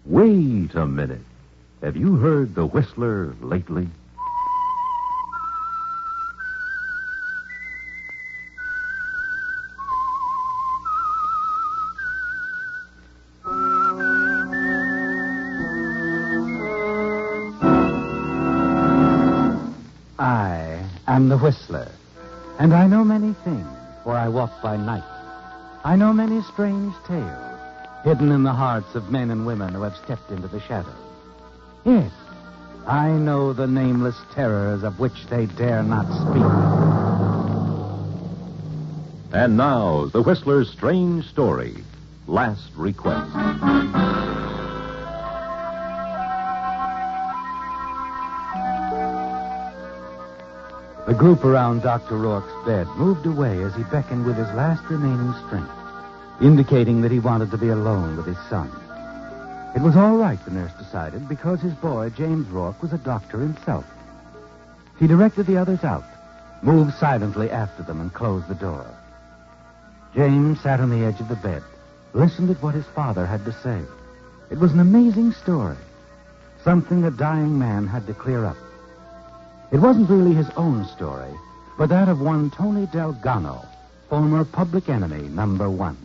Wait a minute. Have you heard the Whistler lately? I am the Whistler, and I know many things, for I walk by night. I know many strange tales, hidden in the hearts of men and women who have stepped into the shadows. Yes, I know the nameless terrors of which they dare not speak. And now, the Whistler's strange story, Last Request. The group around Dr. Rourke's bed moved away as he beckoned with his last remaining strength, indicating that he wanted to be alone with his son. It was all right, the nurse decided, because his boy, James Rourke, was a doctor himself. He directed the others out, moved silently after them, and closed the door. James sat on the edge of the bed, listened at what his father had to say. It was an amazing story, something a dying man had to clear up. It wasn't really his own story, but that of one Tony Delgado, former public enemy number one.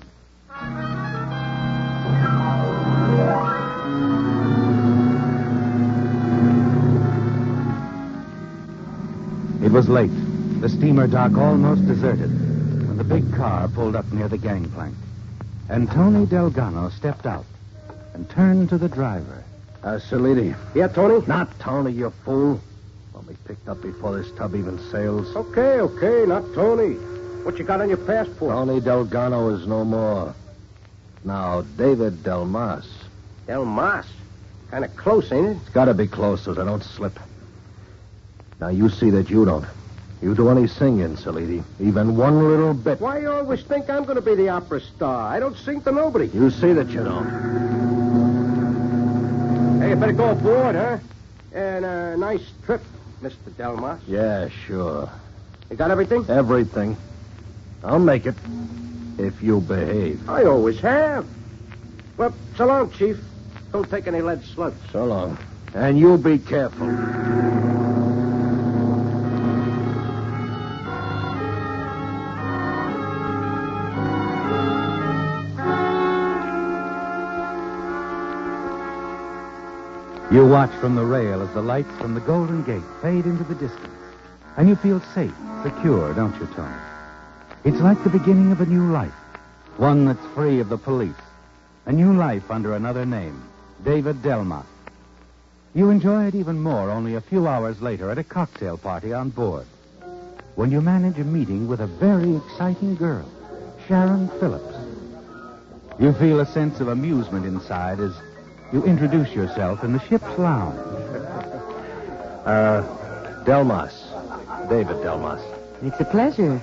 It was late, the steamer dock almost deserted, when the big car pulled up near the gangplank. And Tony Delgado stepped out and turned to the driver. Salidi. Yeah, Tony? Not Tony, you fool. I'll be picked up before this tub even sails. Okay, not Tony. What you got on your passport? Tony Delgado is no more. Now, David Delmas. Delmas? Kind of close, ain't it? It's got to be close so I don't slip. Now, you see that you don't. You do any singing, Salidi. Even one little bit. Why you always think I'm going to be the opera star? I don't sing to nobody. You see that you don't. Hey, you better go aboard, huh? And a nice trip, Mr. Delmas. Yeah, sure. You got everything? Everything. I'll make it. If you behave. I always have. Well, so long, Chief. Don't take any lead slugs. So long. And you be careful. You watch from the rail as the lights from the Golden Gate fade into the distance. And you feel safe, secure, don't you, Tony? It's like the beginning of a new life. One that's free of the police. A new life under another name, David Delmas. You enjoy it even more only a few hours later at a cocktail party on board, when you manage a meeting with a very exciting girl, Sharon Phillips. You feel a sense of amusement inside as you introduce yourself in the ship's lounge. Delmas. David Delmas. It's a pleasure,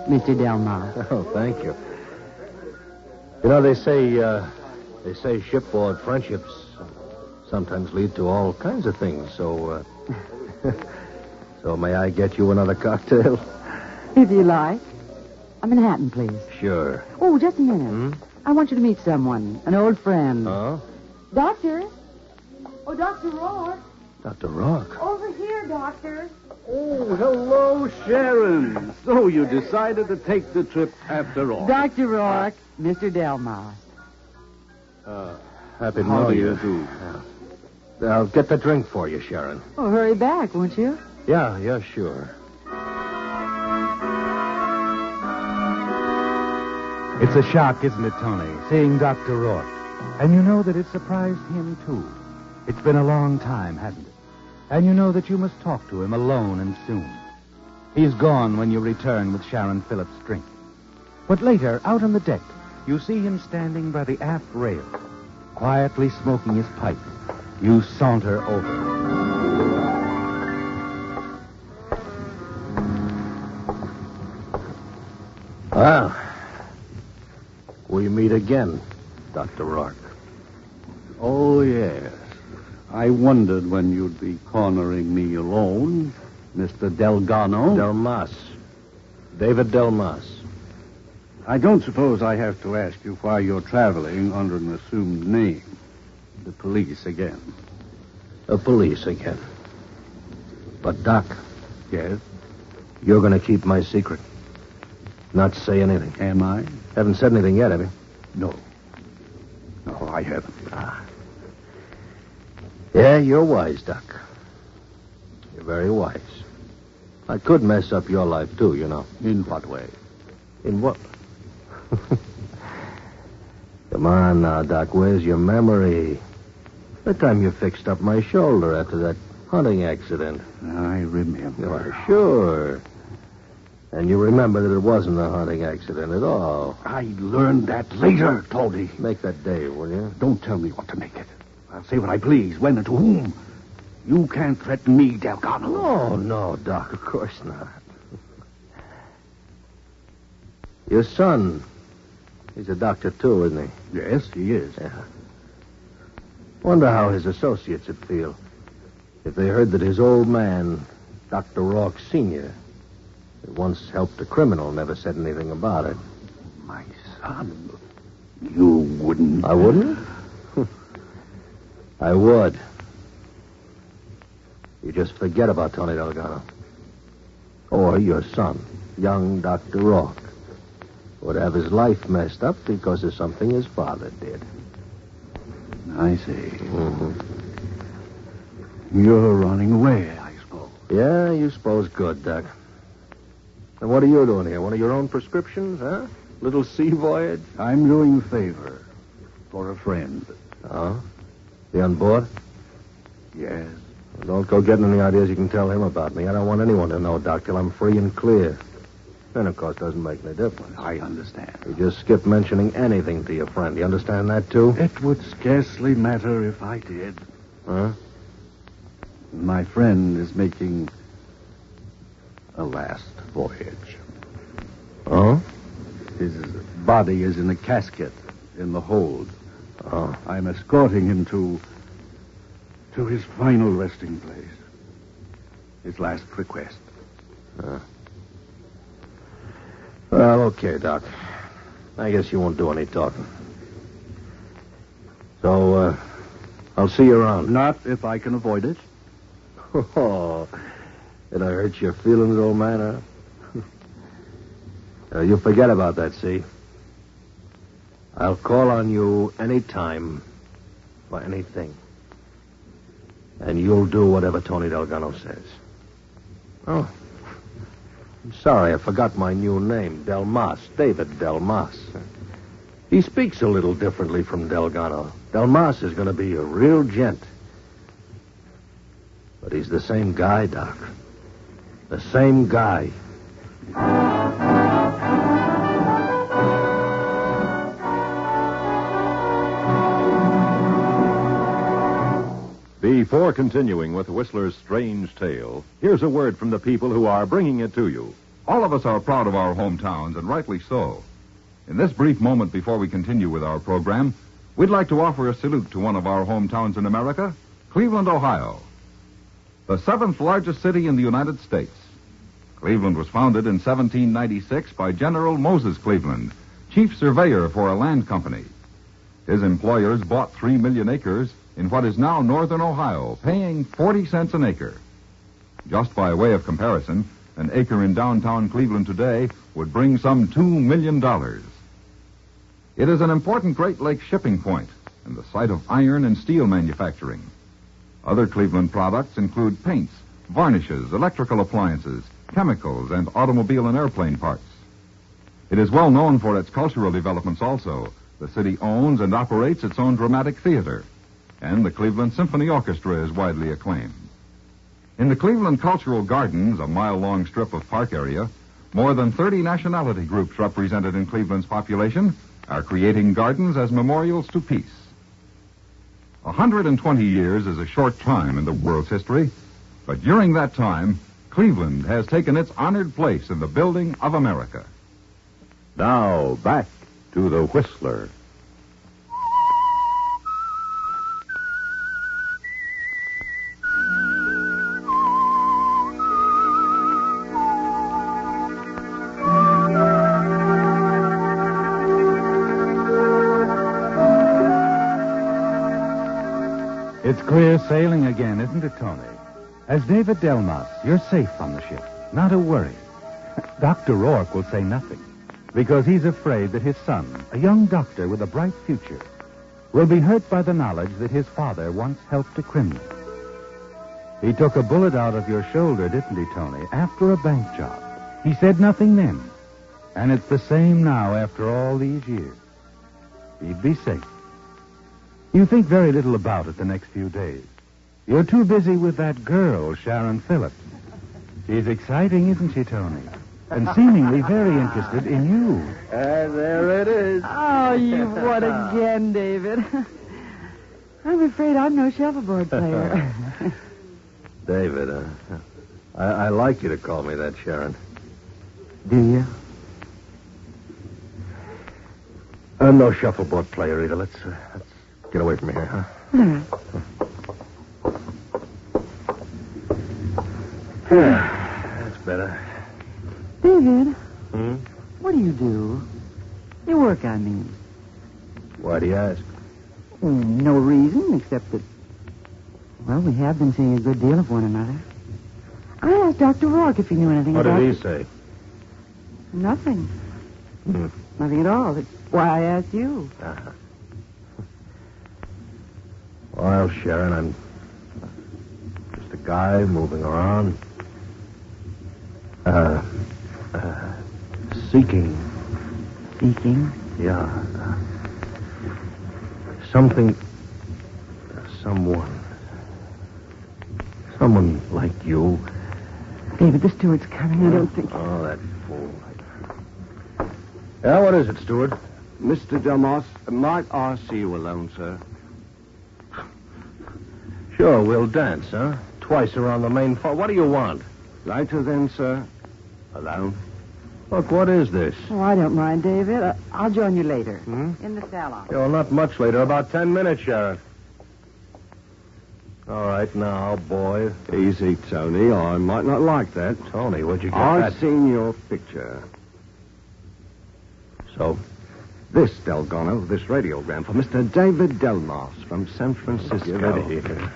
Mr. Delmas. Oh, thank you. You know, they say shipboard friendships sometimes lead to all kinds of things, so, so may I get you another cocktail? If you like. A Manhattan, please. Sure. Oh, just a minute. I want you to meet someone, an old friend. Oh? Doctor? Oh, Dr. Rourke. Dr. Rourke? Over here, Doctor. Oh, hello, Sharon. So you decided to take the trip after all. Dr. Rourke, Mr. Delmas. Happy to How know do you. you do? Yeah. I'll get the drink for you, Sharon. Oh, hurry back, won't you? Yeah, sure. It's a shock, isn't it, Tony, seeing Dr. Rourke? And you know that it surprised him, too. It's been a long time, hasn't it? And you know that you must talk to him alone and soon. He's gone when you return with Sharon Phillips' drink. But later, out on the deck, you see him standing by the aft rail, quietly smoking his pipe. You saunter over. Well, we meet again, Dr. Rourke. Oh, yes. I wondered when you'd be cornering me alone, Mr. Delgado. Delmas. David Delmas. I don't suppose I have to ask you why you're traveling under an assumed name. The police again. The police again. But, Doc, Yes? you're going to keep my secret. Not say anything. Am I? Haven't said anything yet, have you? No. No, I haven't. Yeah, you're wise, Doc. You're very wise. I could mess up your life, too, you know. In what way? In what? Come on now, Doc. Where's your memory? The time you fixed up my shoulder after that hunting accident. I remember. Why, sure. And you remember that it wasn't a hunting accident at all. I learned that later, Tony. Make that day, will you? Don't tell me what to make it. I'll say what I please, when and to whom. You can't threaten me, Delgado. No, Doc, of course not. Your son, he's a doctor, too, isn't he? Yes, he is. Yeah. Wonder how his associates would feel if they heard that his old man, Dr. Rourke Sr., that once helped a criminal, never said anything about it. My son. You wouldn't. I wouldn't? I would. You just forget about Tony Delgado. Or your son, young Dr. Rourke, would have his life messed up because of something his father did. I see. Mm-hmm. You're running away, I suppose. Yeah, you suppose good, Doc. And what are you doing here? One of your own prescriptions, huh? Little sea voyage? I'm doing a favor for a friend. Oh? You on board? Yes. Well, don't go getting any ideas you can tell him about me. I don't want anyone to know, Doc, till I'm free and clear. And, of course, doesn't make any difference. I understand. You just skip mentioning anything to your friend. You understand that, too? It would scarcely matter if I did. Huh? My friend is making a last voyage. Oh? His body is in a casket in the hold. Oh. I'm escorting him to his final resting place. His last request. Well, okay, Doc. I guess you won't do any talking. So, I'll see you around. Not if I can avoid it. Oh, did I hurt your feelings, old man, huh? You forget about that, see? I'll call on you any time for anything. And you'll do whatever Tony Delgado says. Oh, I'm sorry, I forgot my new name, Delmas, David Delmas. He speaks a little differently from Delgado. Delmas is going to be a real gent. But he's the same guy, Doc. The same guy. Before continuing with Whistler's strange tale, here's a word from the people who are bringing it to you. All of us are proud of our hometowns, and rightly so. In this brief moment before we continue with our program, we'd like to offer a salute to one of our hometowns in America, Cleveland, Ohio. The 7th largest city in the United States. Cleveland was founded in 1796 by General Moses Cleveland, chief surveyor for a land company. His employers bought 3 million acres in what is now northern Ohio, paying 40 cents an acre. Just by way of comparison, an acre in downtown Cleveland today would bring some $2 million. It is an important Great Lakes shipping point and the site of iron and steel manufacturing. Other Cleveland products include paints, varnishes, electrical appliances, chemicals, and automobile and airplane parts. It is well known for its cultural developments also. The city owns and operates its own dramatic theater, and the Cleveland Symphony Orchestra is widely acclaimed. In the Cleveland Cultural Gardens, a mile-long strip of park area, more than 30 nationality groups represented in Cleveland's population are creating gardens as memorials to peace. 120 years is a short time in the world's history, but during that time, Cleveland has taken its honored place in the building of America. Now, back to the Whistler. It's clear sailing again, isn't it, Tony? As David Delmas, you're safe on the ship. Not a worry. Dr. Rourke will say nothing, because he's afraid that his son, a young doctor with a bright future, will be hurt by the knowledge that his father once helped a criminal. He took a bullet out of your shoulder, didn't he, Tony, after a bank job. He said nothing then, and it's the same now after all these years. He'd be safe. You think very little about it the next few days. You're too busy with that girl, Sharon Phillips. She's exciting, isn't she, Tony? And seemingly very interested in you. There it is. Oh, you've won again, David. I'm afraid I'm no shuffleboard player. David, I like you to call me that, Sharon. Do you? I'm no shuffleboard player either. Let's get away from here, huh? That's better. David, Hmm? what do you do? Your work, I mean. Why do you ask? No reason, except that, well, we have been seeing a good deal of one another. I asked Dr. Rourke if he knew anything What about did it. he say? Nothing. Hmm. Nothing at all. That's why I asked you. Uh-huh. Well, Sharon, I'm just a guy moving around. Seeking. Seeking? Yeah. Something. Someone like you. David, the steward's coming. I don't think... Oh, that fool. Yeah, what is it, steward? Mr. Delmas, might I see you alone, sir? Sure, we'll dance, huh? Twice around the main floor. What do you want? Later then, sir. Alone. Look, what is this? Oh, I don't mind, David. I'll join you later. Hmm? In the salon. Well, not much later. About 10 minutes, Sharon. All right, now, boy. Easy, Tony. I might not like that. Tony, where'd you get I've that? seen your picture. So? This, Delgado, this radiogram for Mr. David Delmas from San Francisco. Get out of here.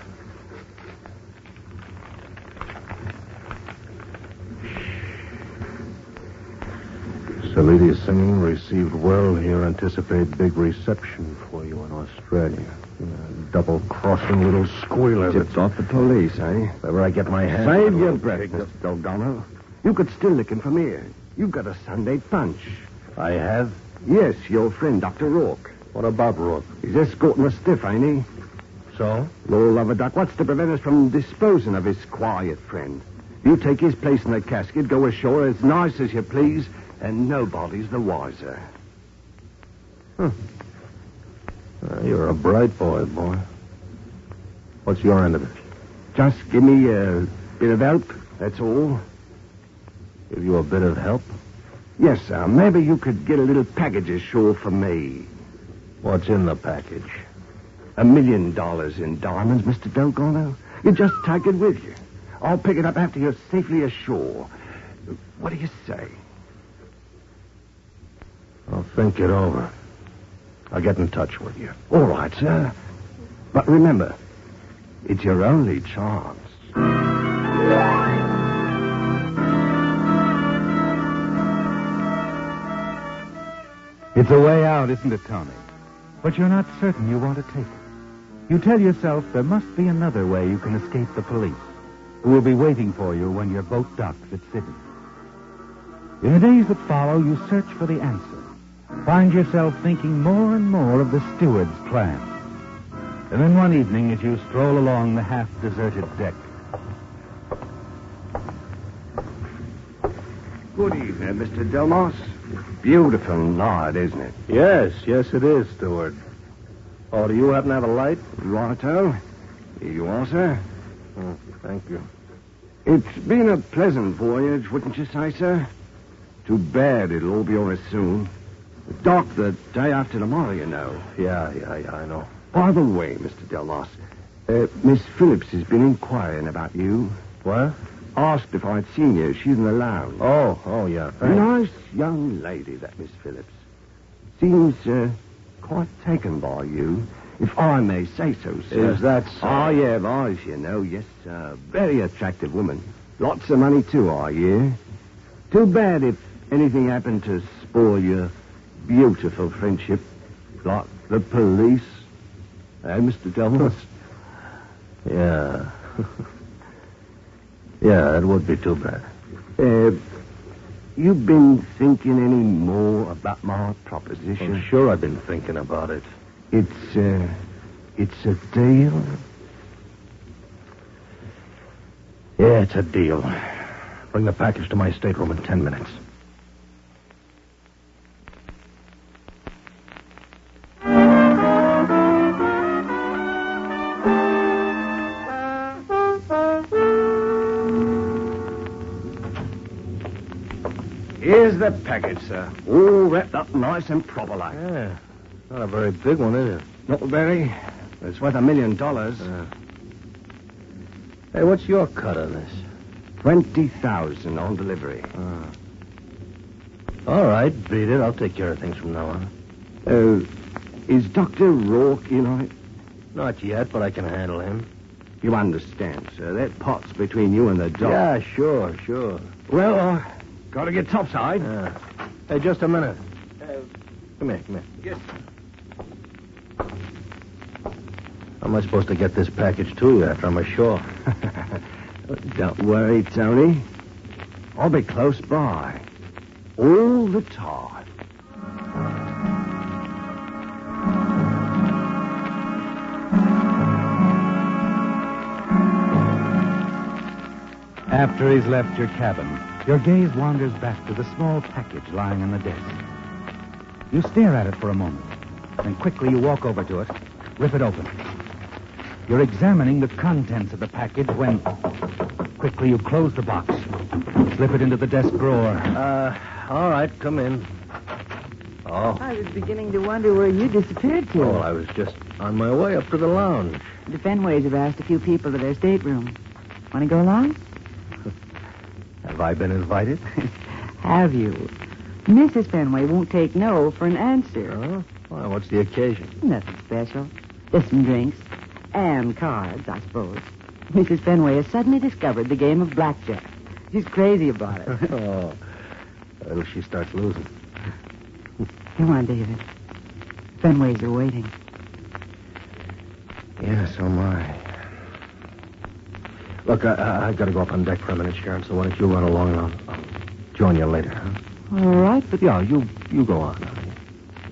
Salidi's singing received well here. Anticipate big reception for you in Australia. Double-crossing little squealer. Tipped off the police, eh? If ever I get my hands... Save your breath, Mr. Delgado. You could still lick him from here. You've got a Sunday punch. I have? Yes, your friend, Dr. Rourke. What about Rourke? He's escorting us stiff, ain't he? So? Lord love a duck, what's to prevent us from disposing of his quiet friend? You take his place in the casket, go ashore as nice as you please, and nobody's the wiser. You're a bright boy. What's your end of it? Just give me a bit of help, that's all. Give you a bit of help? Yes, sir. Maybe you could get a little package ashore for me. What's in the package? $1 million in diamonds, Mr. Delgado. You just take it with you. I'll pick it up after you're safely ashore. What do you say? I'll think it over. I'll get in touch with you. All right, sir. But remember, it's your only chance. It's a way out, isn't it, Tony? But you're not certain you want to take it. You tell yourself there must be another way you can escape the police, who will be waiting for you when your boat docks at Sydney. In the days that follow, you search for the answer. Find yourself thinking more and more of the steward's plan. And then one evening, as you stroll along the half-deserted deck... Good evening, Mr. Delmas. Beautiful night, isn't it? Yes, it is, steward. Oh, do you happen to have a light? Righto. Here you are, sir. Oh, thank you. It's been a pleasant voyage, wouldn't you say, sir? Too bad it'll all be over soon. Dock the day after tomorrow, you know. Yeah, I know. By the way, Mr. Delmas, Miss Phillips has been inquiring about you. What? Asked if I'd seen you. She's in the lounge. Oh, yeah, A thanks. nice young lady, that Miss Phillips. Seems quite taken by you. if I may say so, sir. Is that so? I have eyes, you know. Yes, very attractive woman. Lots of money, too, I hear. Too bad if anything happened to spoil your beautiful friendship. Like the police. Eh, Mr. Delmos? Yeah. Yeah, it would be too bad. You been thinking any more about my proposition? I'm sure I've been thinking about it. It's a deal? Yeah, it's a deal. Bring the package to my stateroom in 10 minutes. Here's the package, sir. All wrapped up nice and proper like. Yeah. Not a very big one, is it? Not very. It's worth $1 million. Hey, what's your cut of this? 20,000 on delivery. All right, beat it. I'll take care of things from now on. Is Dr. Rourke in on it? Not yet, but I can handle him. You understand, sir. That pot's between you and the doc. Yeah, sure. Well, gotta get topside. Hey, just a minute. Come here. Yes. How am I supposed to get this package to you after I'm ashore? Don't worry, Tony. I'll be close by. All the time. After he's left your cabin, your gaze wanders back to the small package lying on the desk. You stare at it for a moment, then quickly you walk over to it, rip it open. You're examining the contents of the package when quickly you close the box, slip it into the desk drawer. All right, come in. Oh. I was beginning to wonder where you disappeared to. Oh, I was just on my way up to the lounge. The Fenways have asked a few people to their stateroom. Want to go along? Have I been invited? Have you? Mrs. Fenway won't take no for an answer. Oh? Well, what's the occasion? Nothing special. Just some drinks. And cards, I suppose. Mrs. Fenway has suddenly discovered the game of blackjack. She's crazy about it. Oh. Well, she starts losing. Come on, David. Fenways are waiting. Yeah, so am I. Look, I've got to go up on deck for a minute, Sheriff, so why don't you run along and I'll join you later, huh? All right, but... Yeah, you go on.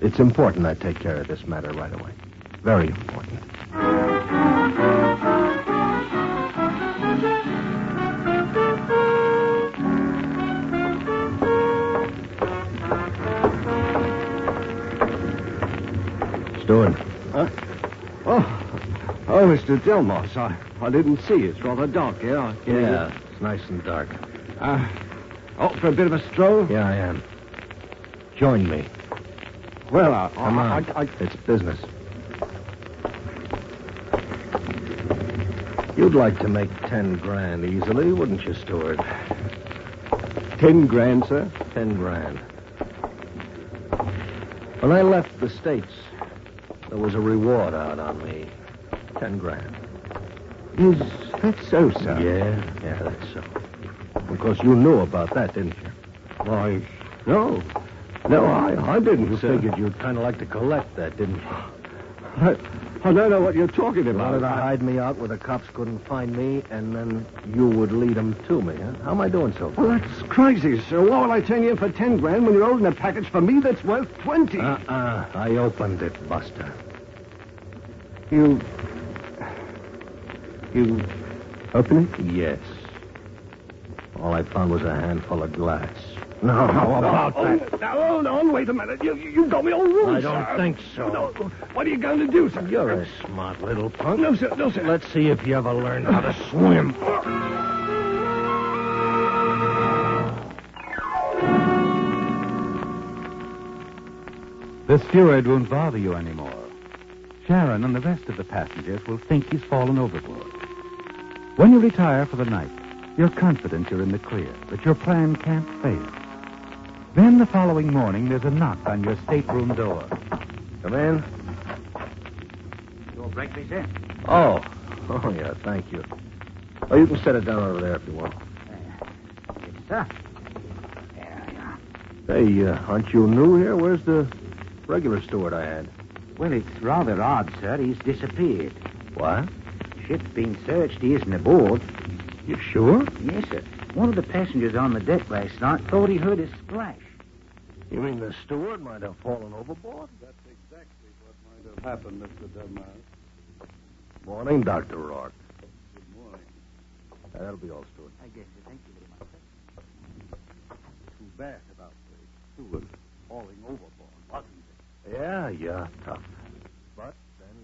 It's important I take care of this matter right away. Very important. Steward. Huh? Oh, Mr. Delmos, I didn't see you. It's rather dark here. Yeah, it's nice and dark. For a bit of a stroll? Yeah, I am. Join me. Well, Come on. It's business. You'd like to make 10 grand easily, wouldn't you, Steward? 10 grand, sir? 10 grand. When I left the States, there was a reward out on me. 10 grand. Is that so, sir? Yeah, that's so. Of course, you knew about that, didn't you? Why, no. No, I didn't, You sir. figured you'd kind of like to collect that, didn't you? I don't know what you're talking about. Wanted to hide me out where the cops couldn't find me, and then you would lead them to me, huh? How am I doing so far? Well, that's crazy, sir. Why will I turn you in for 10 grand when you're holding a package for me that's worth 20? I opened it, Buster. You open it? Yes. All I found was a handful of glass. No, how about that? Now, hold on, wait a minute. You got me all wrong, I don't sir. think so. No, what are you going to do, sir? You're a smart little punk. No, sir, no, sir. Let's see if you ever learn how to swim. The steward won't bother you anymore. Sharon and the rest of the passengers will think he's fallen overboard. When you retire for the night, you're confident you're in the clear, that your plan can't fail. Then the following morning, there's a knock on your stateroom door. Come in. breakfast, sir. Oh, yeah, thank you. Oh, you can set it down over there if you want. Yes, sir. There we are. Hey, aren't you new here? Where's the regular steward I had? Well, it's rather odd, sir. He's disappeared. What? Ship's been searched. He isn't aboard. You sure? Yes, sir. One of the passengers on the deck last night thought he heard a splash. You mean the steward might have fallen overboard? That's exactly what might have happened, Mr. Delmar. Morning, Dr. Rourke. Good morning. That'll be all, steward. I guess so. Thank you very much, sir. Too bad about the steward falling overboard, wasn't it? Yeah, tough. But then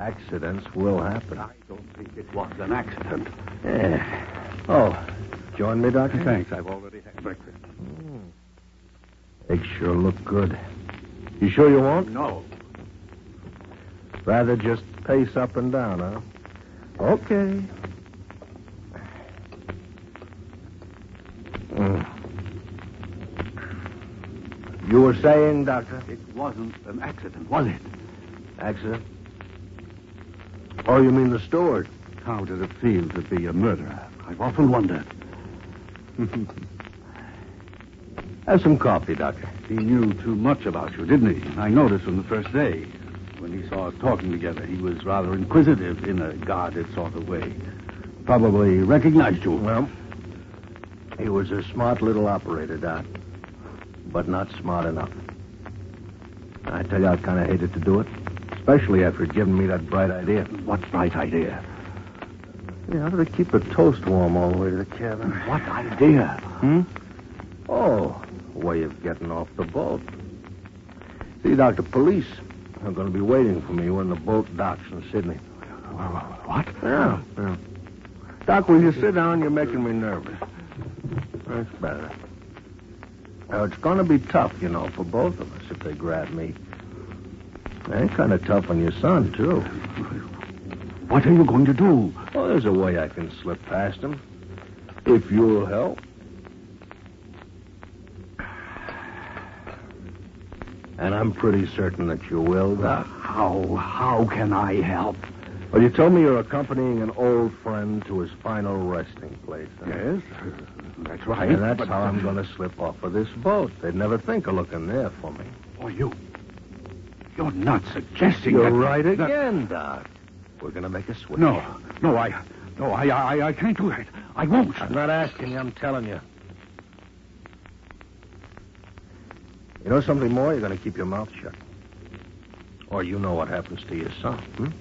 accidents will happen. I don't think it was an accident. Yeah. Oh, join me, Doctor? Thanks, I've already had breakfast. Eggs sure look good. You sure you won't? No. Rather just pace up and down, huh? Okay. You were saying, Doctor? It wasn't an accident, was it? Accident? Oh, you mean the steward? How did it feel to be a murderer? I've often wondered. Have some coffee, Doctor. He knew too much about you, didn't he? I noticed from the first day. When he saw us talking together, he was rather inquisitive in a guarded sort of way. Probably recognized you. Well, he was a smart little operator, Doc. But not smart enough. I tell you, I kind of hated to do it. Especially after he'd given me that bright idea. What bright idea? Yeah, to keep the toast warm all the way to the cabin. What idea? Oh, way of getting off the boat. See, Doctor, police are going to be waiting for me when the boat docks in Sydney. What? Yeah. Doc, will you sit down? You're making me nervous. That's better. Now, it's going to be tough, you know, for both of us if they grab me. And kind of tough on your son, too. What are you going to do? Well, there's a way I can slip past him. If you'll help. And I'm pretty certain that you will, Doc. How can I help? Well, you told me you're accompanying an old friend to his final resting place. Huh? Yes, that's right. And that's how I'm going to slip off of this boat. They'd never think of looking there for me. Oh, you're not suggesting You're that... right again, Doc. We're going to make a switch. No, I can't do that. I won't. I'm not asking you, I'm telling you. You know something more? You're going to keep your mouth shut. Or you know what happens to your son,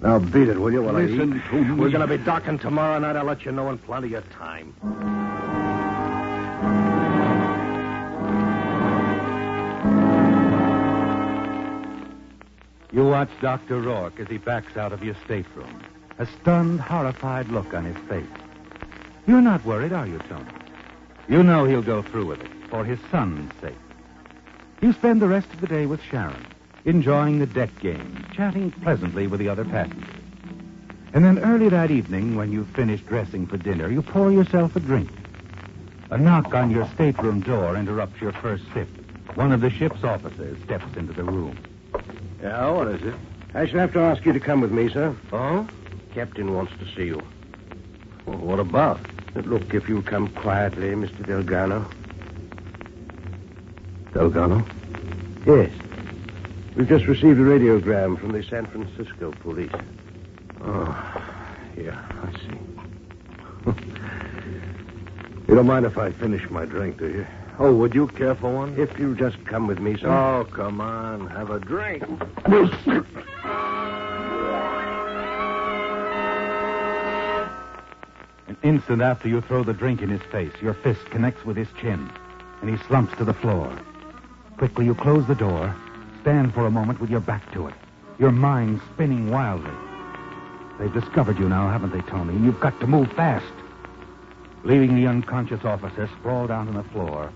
Now beat it, will you, while Listen I eat? to me. We're going to be docking tomorrow night. I'll let you know in plenty of time. You watch Dr. Rourke as he backs out of your stateroom, a stunned, horrified look on his face. You're not worried, are you, Tony? You know he'll go through with it, for his son's sake. You spend the rest of the day with Sharon, enjoying the deck game, chatting pleasantly with the other passengers. And then early that evening, when you've finished dressing for dinner, you pour yourself a drink. A knock on your stateroom door interrupts your first sip. One of the ship's officers steps into the room. Yeah, what is it? I shall have to ask you to come with me, sir. Oh? Captain wants to see you. Well, what about? Look, if you'll come quietly, Mr. Delgado. Delgado? Yes. We've just received a radiogram from the San Francisco police. Oh, yeah, I see. You don't mind if I finish my drink, do you? Oh, would you care for one? If you'll just come with me, sir. Oh, come on. Have a drink. An instant after you throw the drink in his face, your fist connects with his chin, and he slumps to the floor. Quickly, you close the door, stand for a moment with your back to it, your mind spinning wildly. They've discovered you now, haven't they, Tony? And you've got to move fast. Leaving the unconscious officer sprawled out on the floor,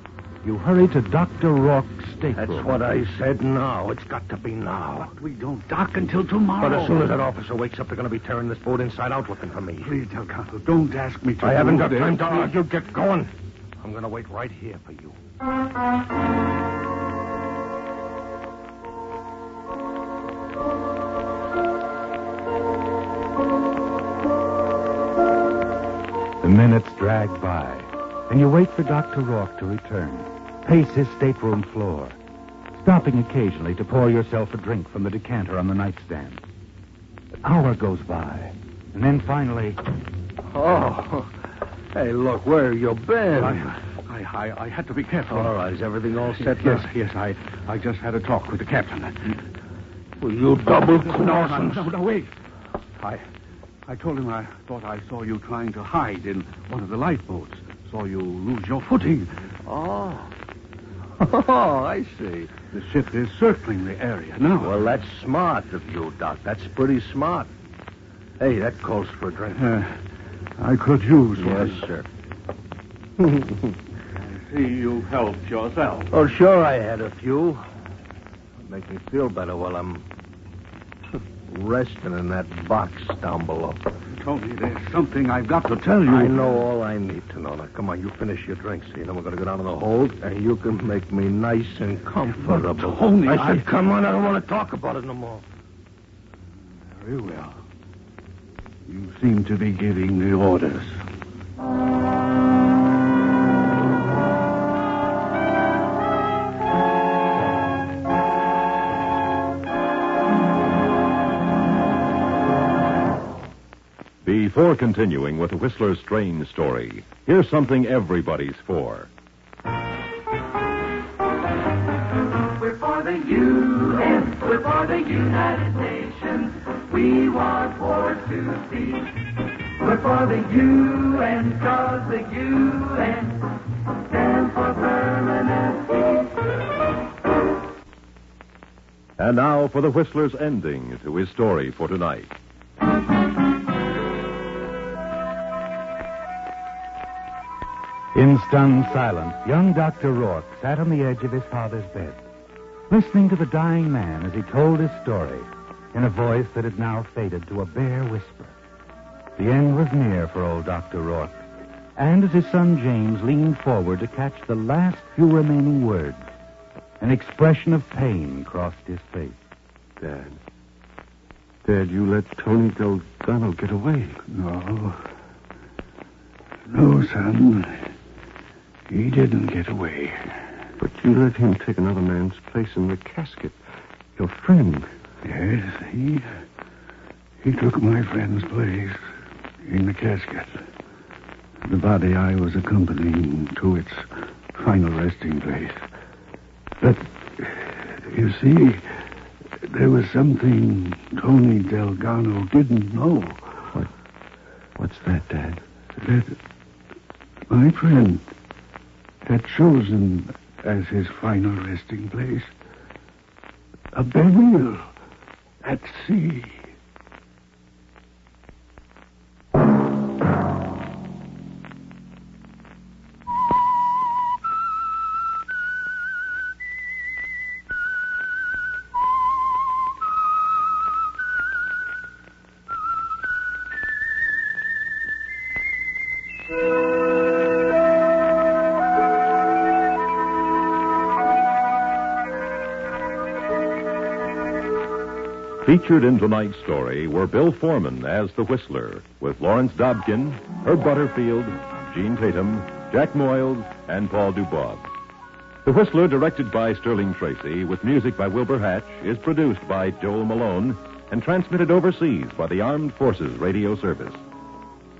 you hurry to Dr. Rourke's stateroom. That's what I said now. It's got to be now. But we don't dock until tomorrow. But as soon as that officer wakes up, they're going to be tearing this boat inside out looking for me. Please, Delgado, don't ask me to... I haven't got do time this. to argue. Get going. I'm going to wait right here for you. minutes drag by, and you wait for Dr. Rourke to return, pace his stateroom floor, stopping occasionally to pour yourself a drink from the decanter on the nightstand. An hour goes by, and then finally... Oh, hey, look, where you been? I had to be careful. All right, is everything all set now? Yes, I just had a talk with the captain. Well, you double-crossing... No, wait. I told him I thought I saw you trying to hide in one of the lifeboats. Saw you lose your footing. Oh. Oh, I see. The ship is circling the area now. Well, that's smart of you, Doc. That's pretty smart. Hey, that calls for a drink. I could use one. Yes, sir. I see you helped yourself. Oh, sure I had a few. Make me feel better while I'm resting in that box down below. Tony, there's something I've got to tell you. I know all I need to know. Now, come on, you finish your drink, so you know we're going to go down to the hold, and you can make me nice and comfortable. But, Tony, I said, come on, I don't want to talk about it no more. Very well. You seem to be giving the orders. Before continuing with the Whistler's strange story, here's something everybody's for. We're for the UN, we're for the United Nations. We want war to cease. We're for the UN, 'cause the UN stands for permanent peace. And now for the Whistler's ending to his story for tonight. In stunned silence, young Dr. Rourke sat on the edge of his father's bed, listening to the dying man as he told his story in a voice that had now faded to a bare whisper. The end was near for old Dr. Rourke, and as his son James leaned forward to catch the last few remaining words, an expression of pain crossed his face. Dad, you let Tony Delgado get away. No, son. He didn't get away. But you let him take another man's place in the casket. Your friend. Yes, he took my friend's place in the casket. The body I was accompanying to its final resting place. But, you see, there was something Tony Delgado didn't know. What's that, Dad? That my friend had chosen as his final resting place a burial at sea. Featured in tonight's story were Bill Foreman as the Whistler, with Lawrence Dobkin, Herb Butterfield, Gene Tatum, Jack Moyles, and Paul Dubois. The Whistler, directed by Sterling Tracy, with music by Wilbur Hatch, is produced by Joel Malone and transmitted overseas by the Armed Forces Radio Service.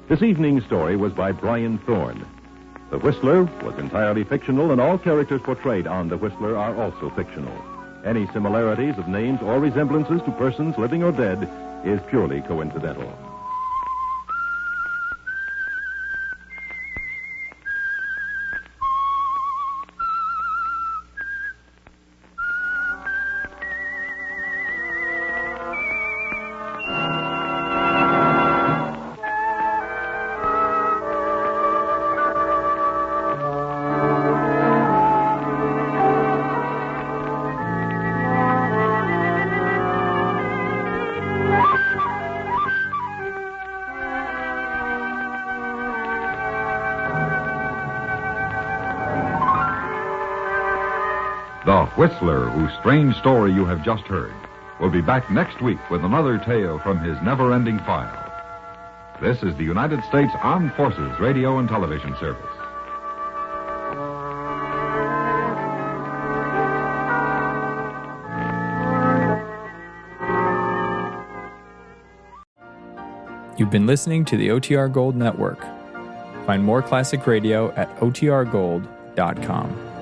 This evening's story was by Brian Thorne. The Whistler was entirely fictional, and all characters portrayed on The Whistler are also fictional. Any similarities of names or resemblances to persons living or dead is purely coincidental. The Whistler, whose strange story you have just heard, will be back next week with another tale from his never-ending file. This is the United States Armed Forces Radio and Television Service. You've been listening to the OTR Gold Network. Find more classic radio at otrgold.com.